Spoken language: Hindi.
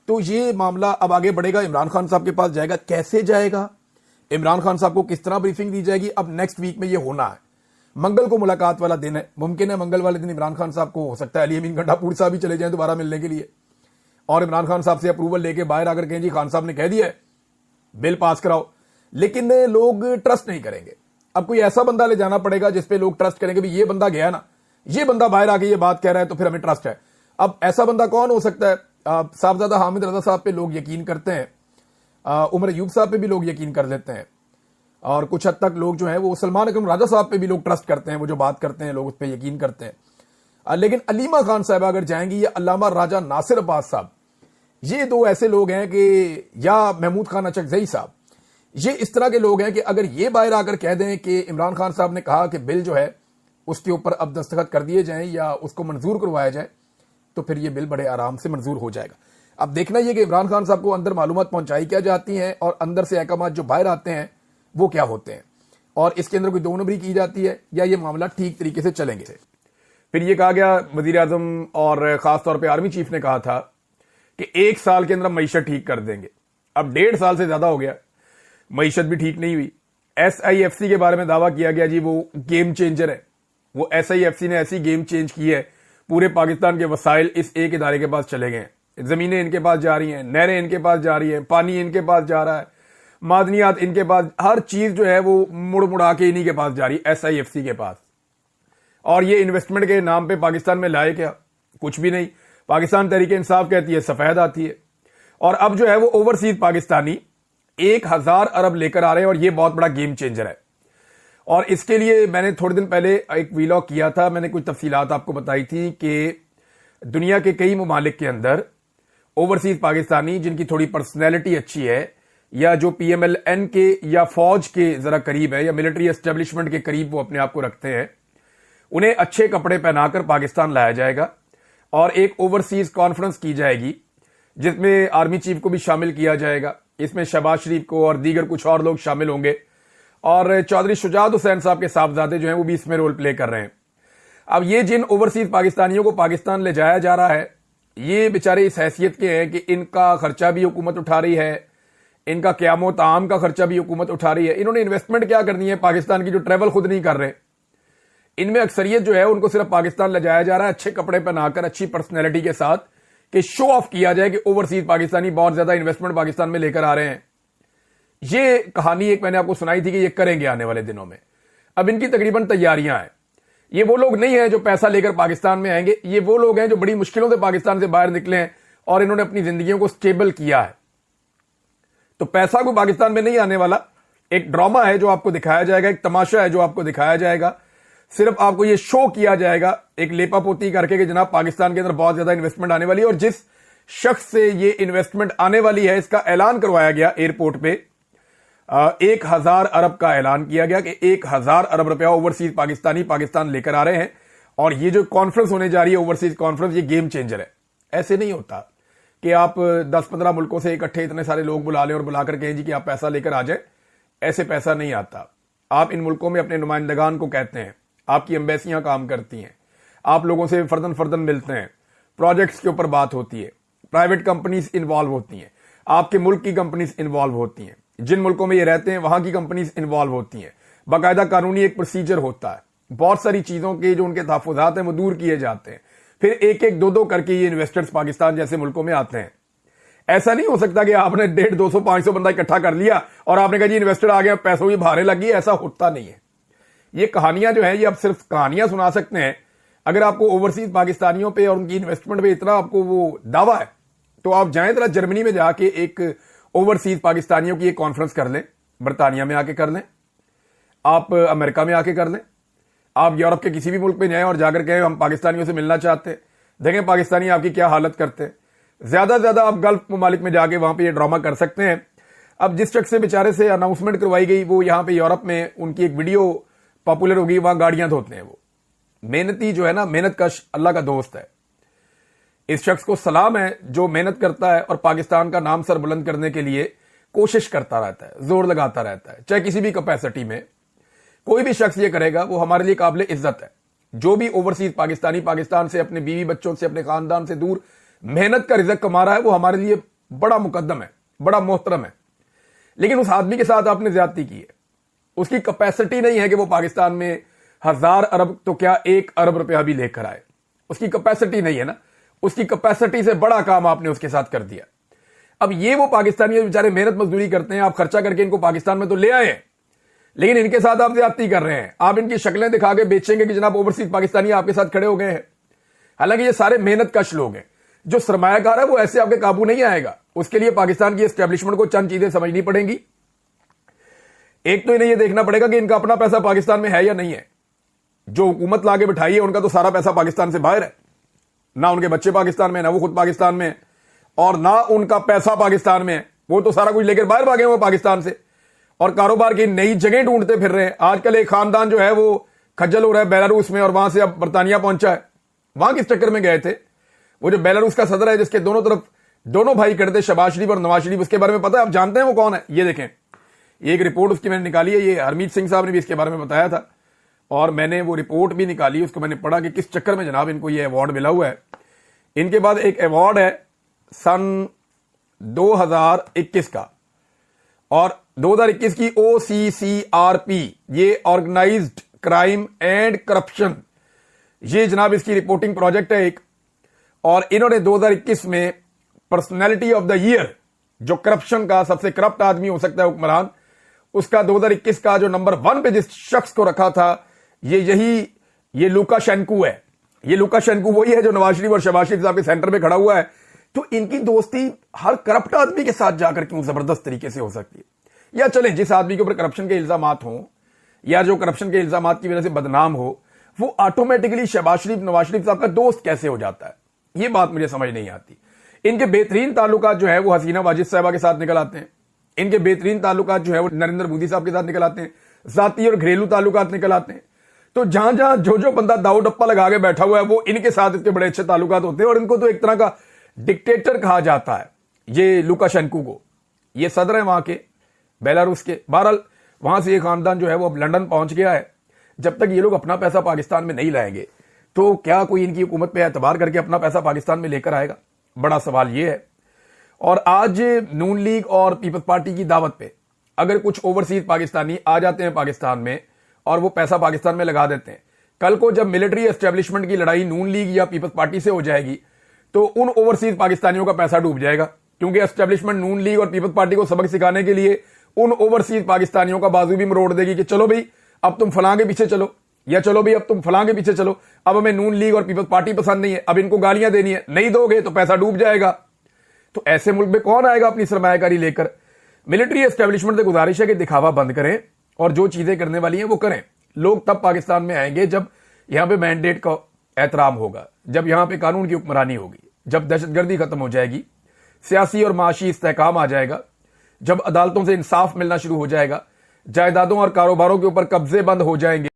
तो ये मामला अब आगे बढ़ेगा, इमरान खान साहब के पास जाएगा, कैसे जाएगा, इमरान खान साहब को किस तरह ब्रीफिंग दी जाएगी, अब नेक्स्ट वीक में ये होना है। मंगल को मुलाकात वाला दिन है, मुमकिन है मंगल वाले दिन इमरान खान साहब को हो सकता है अली अमीन गंडापुर साहब भी चले जाएं दोबारा मिलने के लिए, और इमरान खान साहब से अप्रूवल लेके बाहर आकर कहें जी खान साहब ने कह दिया है बिल पास कराओ। लेकिन लोग ट्रस्ट नहीं करेंगे। अब कोई ऐसा बंदा ले जाना पड़ेगा जिसपे लोग ट्रस्ट करेंगे, भी ये बंदा गया ना, ये बंदा बाहर आके ये बात कह रहा है तो फिर हमें ट्रस्ट है। अब ऐसा बंदा कौन हो सकता है? साहबजादा हामिद रजा साहब पे लोग यकीन करते हैं, उमर अयूब साहब पे भी लोग यकीन कर लेते हैं, और कुछ हद तक लोग जो है वो सलमान अकरम राजा साहब पे भी लोग ट्रस्ट करते हैं, वो जो बात करते हैं लोग उस पर यकीन करते हैं। लेकिन अलीमा खान साहब अगर जाएंगी या अल्लामा राजा नासिर अब्बास साहब, ये दो ऐसे लोग हैं कि, या महमूद खान अचकजई साहब, ये इस तरह के लोग हैं कि अगर ये बाहर आकर कह दें कि इमरान खान साहब ने कहा कि बिल जो है उसके ऊपर अब दस्तखत कर दिए जाएं या उसको मंजूर करवाया जाए, तो फिर ये बिल बड़े आराम से मंजूर हो जाएगा। अब देखना यह कि इमरान खान साहब को अंदर मालूमात पहुंचाई क्या जाती हैं और अंदर से अहकाम जो बाहर आते हैं वो क्या होते हैं, और इसके अंदर कोई दो नंबरी की जाती है या ये मामला ठीक तरीके से चलेंगे। फिर ये कहा गया, वजीर आजम और खासतौर पर आर्मी चीफ ने कहा था कि 1 साल के अंदर मईशत ठीक कर देंगे। अब 1.5 साल से ज्यादा हो गया, मईशत भी ठीक नहीं हुई। SIFC के बारे में दावा किया गया जी वो गेम चेंजर है, वो SIFC ने ऐसी गेम चेंज की है, पूरे पाकिस्तान के वसाइल इस एक इदारे के पास चले गए हैं। जमीनें इनके पास जा रही हैं, नहरें इनके पास जा रही हैं, पानी इनके पास जा रहा है, मादनियात इनके पास, हर चीज जो है वो मुड़ मुड़ा के इन्हीं के पास जा रही है, SIFC के पास। और ये इन्वेस्टमेंट के नाम पे पाकिस्तान में लाए क्या? कुछ भी नहीं। पाकिस्तान तहरीक इंसाफ कहती है सफेद आती है, और अब जो है वो ओवरसीज पाकिस्तानी 1000 अरब लेकर आ रहे हैं, और ये बहुत बड़ा गेम चेंजर है। और इसके लिए मैंने थोड़े दिन पहले एक वीलॉग किया था, मैंने कुछ तफसीलात आपको बताई थी कि दुनिया के कई ममालिक के अंदर ओवरसीज पाकिस्तानी जिनकी थोड़ी पर्सनैलिटी अच्छी है, या जो PMLN के या फौज के जरा करीब है, या मिलिट्री एस्टेब्लिशमेंट के करीब वो अपने आप को रखते हैं, उन्हें अच्छे कपड़े पहनाकर पाकिस्तान लाया जाएगा और एक ओवरसीज कॉन्फ्रेंस की जाएगी जिसमें आर्मी चीफ को भी शामिल किया जाएगा। इसमें शहबाज शरीफ को और दीगर कुछ और लोग शामिल होंगे, और चौधरी शुजात हुसैन साहब के साहबजादे जो हैं वो भी इसमें रोल प्ले कर रहे हैं। अब ये जिन ओवरसीज पाकिस्तानियों को पाकिस्तान ले जाया जा रहा है, ये बेचारे इस हैसियत के हैं कि इनका खर्चा भी हुकूमत उठा रही है, इनका क़याम ताम का खर्चा भी हुकूमत उठा रही है। इन्होंने इन्वेस्टमेंट क्या करनी है पाकिस्तान की, जो ट्रेवल खुद नहीं कर रहे। इनमें अक्सरियत जो है उनको सिर्फ पाकिस्तान ले जाया जा रहा है अच्छे कपड़े पहनाकर, अच्छी पर्सनैलिटी के साथ, कि शो ऑफ किया जाए कि ओवरसीज पाकिस्तानी बहुत ज्यादा इन्वेस्टमेंट पाकिस्तान में लेकर आ रहे हैं। ये कहानी एक मैंने आपको सुनाई थी कि ये करेंगे आने वाले दिनों में। अब इनकी तकरीबन तैयारियां हैं। ये वो लोग नहीं है जो पैसा लेकर पाकिस्तान में आएंगे, ये वो लोग हैं जो बड़ी मुश्किलों से पाकिस्तान से बाहर निकले हैं और इन्होंने अपनी जिंदगियों को स्टेबल किया है। तो पैसा को पाकिस्तान में नहीं आने वाला, एक ड्रामा है जो आपको दिखाया जाएगा, एक तमाशा है जो आपको दिखाया जाएगा। सिर्फ आपको ये शो किया जाएगा एक लेपापोती करके कि जनाब पाकिस्तान के अंदर बहुत ज्यादा इन्वेस्टमेंट आने वाली है, और जिस शख्स से ये इन्वेस्टमेंट आने वाली है इसका ऐलान करवाया गया एयरपोर्ट पे, 1000 अरब का ऐलान किया गया कि 1000 अरब रुपया ओवरसीज पाकिस्तानी पाकिस्तान लेकर आ रहे हैं। और ये जो कॉन्फ्रेंस होने जा रही है ओवरसीज कॉन्फ्रेंस, ये गेम चेंजर है। ऐसे नहीं होता कि आप 10-15 मुल्कों से इकट्ठे इतने सारे लोग बुला लें और बुलाकर कहें जी कि आप पैसा लेकर आ जाए। ऐसे पैसा नहीं आता। आप इन मुल्कों में अपने नुमाइंदगान को कहते हैं, आपकी एम्बेसियां काम करती हैं, आप लोगों से फर्दन फर्दन मिलते हैं, प्रोजेक्ट्स के ऊपर बात होती है, प्राइवेट कंपनीज इन्वॉल्व होती हैं, आपके मुल्क की कंपनीज इन्वॉल्व होती हैं, जिन मुल्कों में ये रहते हैं वहां की कंपनीज इन्वॉल्व होती हैं, बाकायदा कानूनी एक प्रोसीजर होता है, बहुत सारी चीजों के जो उनके तहफुजात हैं वो दूर किए जाते हैं। फिर एक एक दो करके ये इन्वेस्टर्स पाकिस्तान जैसे मुल्कों में आते हैं। ऐसा नहीं हो सकता कि आपने 150, 200, 500 बंदा इकट्ठा कर लिया और आपने कहा जी इन्वेस्टर आ गया, पैसों की भारे लगी। ऐसा होता नहीं है। ये कहानियां जो है ये आप सिर्फ कहानियां सुना सकते हैं। अगर आपको ओवरसीज पाकिस्तानियों पे और उनकी इन्वेस्टमेंट पे इतना आपको वो दावा है तो आप जाएं जरा जर्मनी में जाके एक ओवरसीज पाकिस्तानियों की एक कॉन्फ्रेंस कर लें, बरतानिया में आके कर लें, आप अमेरिका में आके कर लें, आप यूरोप के किसी भी मुल्क में जाएं और जाकर कहें हम पाकिस्तानियों से मिलना चाहते हैं, देखें पाकिस्तानी आपकी क्या हालत करते हैं। ज्यादा से ज्यादा आप गल्फ ममालिक में जाके वहां पे ये ड्रामा कर सकते हैं। अब जिस शख्स से बेचारे से अनाउंसमेंट करवाई गई वो यहां पे यूरोप में उनकी एक वीडियो पॉपुलर होगी, वहां गाड़ियां धोते हैं। वो मेहनती जो है ना, मेहनत कश अल्लाह का दोस्त है। इस शख्स को सलाम है जो मेहनत करता है और पाकिस्तान का नाम सर बुलंद करने के लिए कोशिश करता रहता है, जोर लगाता रहता है। चाहे किसी भी कैपेसिटी में कोई भी शख्स ये करेगा वो हमारे लिए काबिल इज्जत है। जो भी ओवरसीज पाकिस्तानी पाकिस्तान से अपने बीवी बच्चों से अपने खानदान से दूर मेहनत का रिज़्क कमा रहा है वो हमारे लिए बड़ा मुकद्दम है, बड़ा मोहतरम है, लेकिन उस आदमी के साथ आपने ज्यादती की है। उसकी कैपेसिटी नहीं है कि वो पाकिस्तान में 1000 अरब तो क्या 1 अरब रुपया भी लेकर आए। उसकी कैपेसिटी नहीं है ना, उसकी कैपेसिटी से बड़ा काम आपने उसके साथ कर दिया। अब ये वो पाकिस्तानी बेचारे मेहनत मजदूरी करते हैं, आप खर्चा करके इनको पाकिस्तान में तो ले आए हैं, लेकिन इनके साथ आप ज्यादती कर रहे हैं। आप इनकी शक्लें दिखा के बेचेंगे कि जनाब ओवरसीज पाकिस्तानी आपके साथ खड़े हो गए हैं। हालांकि ये सारे मेहनत कश लोग हैं। जो सरमायाकार है वो ऐसे आपके काबू नहीं आएगा। उसके लिए पाकिस्तान की एस्टेब्लिशमेंट को चंद चीजें समझनी पड़ेंगी। एक तो इन्हें यह देखना पड़ेगा कि इनका अपना पैसा पाकिस्तान में है या नहीं है। जो हुकूमत लाके बिठाई है उनका तो सारा पैसा पाकिस्तान से बाहर है, ना उनके बच्चे पाकिस्तान में, ना वो खुद पाकिस्तान में, और ना उनका पैसा पाकिस्तान में है। वो तो सारा कुछ लेकर बाहर भागे हुए पाकिस्तान से और कारोबार की नई जगह ढूंढते फिर रहे हैं। आजकल एक खानदान जो है वो खज्जल हो रहा है बेलारूस में, और वहां से अब बर्तानिया पहुंचा है। वहां किस चक्कर में गए थे? वो जो बेलारूस का सदर है जिसके दोनों तरफ दोनों भाई खड़े थे, शहबाज शरीफ और नवाज शरीफ, उसके बारे में पता है? आप जानते हैं वो कौन है? ये देखें, एक रिपोर्ट उसकी मैंने निकाली है। ये हरमीत सिंह साहब ने भी इसके बारे में बताया था और मैंने वो रिपोर्ट भी निकाली, उसको मैंने पढ़ा कि किस चक्कर में जनाब इनको ये अवार्ड मिला हुआ है। इनके बाद एक अवार्ड है सन 2021 का, और 2021 की OCCRP, ये ऑर्गेनाइज्ड क्राइम एंड करप्शन, ये जनाब इसकी रिपोर्टिंग प्रोजेक्ट है एक। और इन्होंने 2021 में पर्सनैलिटी ऑफ द ईयर, जो करप्शन का सबसे करप्ट आदमी हो सकता है हुक्मरान, उसका 2021 का जो नंबर 1 पे जिस शख्स को रखा था, ये लुकाशेंको है। ये लुकाशेंको वही है जो नवाज शरीफ और शहबाज शरीफ साहब के सेंटर में खड़ा हुआ है। तो इनकी दोस्ती हर करप्ट आदमी के साथ जाकर क्यों जबरदस्त तरीके से हो सकती है? या चलें, जिस आदमी के ऊपर करप्शन के इल्जामात हों या जो करप्शन के इल्जामात की वजह से बदनाम हो, वो ऑटोमेटिकली शहबाज शरीफ नवाज शरीफ साहब का दोस्त कैसे हो जाता है? ये बात मुझे समझ नहीं आती। इनके बेहतरीन ताल्लुकात जो है वो हसीना वाजिद साहबा के साथ निकल आते हैं। इनके बेहतरीन ताल्लुकात जो है वो नरेंद्र मोदी साहब के साथ निकल आते हैं। जाती और घरेलू ताल्लुकात निकल आते हैं। तो जहां जहां जो बंदा दाऊ डप्पा लगा के बैठा हुआ है वो इनके साथ इसके बड़े अच्छे ताल्लुकात होते हैं, और इनको तो एक तरह का डिक्टेटर कहा जाता है ये लुकाशेंको को। ये सदर है वहां के बेलारूस के। बहरहाल वहां से ये खानदान जो है वो अब लंदन पहुंच गया है। जब तक ये लोग अपना पैसा पाकिस्तान में नहीं लाएंगे तो क्या कोई इनकी हुकूमत पे एतबार करके अपना पैसा पाकिस्तान में लेकर आएगा? बड़ा सवाल ये है। और आज नून लीग और पीपल्स पार्टी की दावत पे अगर कुछ ओवरसीज पाकिस्तानी आ जाते हैं पाकिस्तान में और वो पैसा पाकिस्तान में लगा देते हैं, कल को जब मिलिट्री एस्टेब्लिशमेंट की लड़ाई नून लीग या पीपल्स पार्टी से हो जाएगी तो उन ओवरसीज पाकिस्तानियों का पैसा डूब जाएगा, क्योंकि एस्टेब्लिशमेंट नून लीग और पीपल्स पार्टी को सबक सिखाने के लिए उन ओवरसीज पाकिस्तानियों का बाजू भी मरोड़ देगी कि चलो भाई अब तुम फलां के पीछे चलो, या चलो भाई अब तुम फलां के पीछे चलो, अब हमें नून लीग और पीपल्स पार्टी पसंद नहीं है, अब इनको गालियां देनी है, नहीं दोगे तो पैसा डूब जाएगा। तो ऐसे मुल्क में कौन आएगा अपनी सरमायाकारी लेकर? मिलिट्री एस्टेब्लिशमेंट से गुजारिश है कि दिखावा बंद करें और जो चीजें करने वाली हैं वो करें। लोग तब पाकिस्तान में आएंगे जब यहां पे मैंडेट का एहतराम होगा, जब यहां पे कानून की हुक्मरानी होगी, जब दहशतगर्दी खत्म हो जाएगी, सियासी और माशी इस्तेहकाम आ जाएगा, जब अदालतों से इंसाफ मिलना शुरू हो जाएगा, जायदादों और कारोबारों के ऊपर कब्जे बंद हो जाएंगे।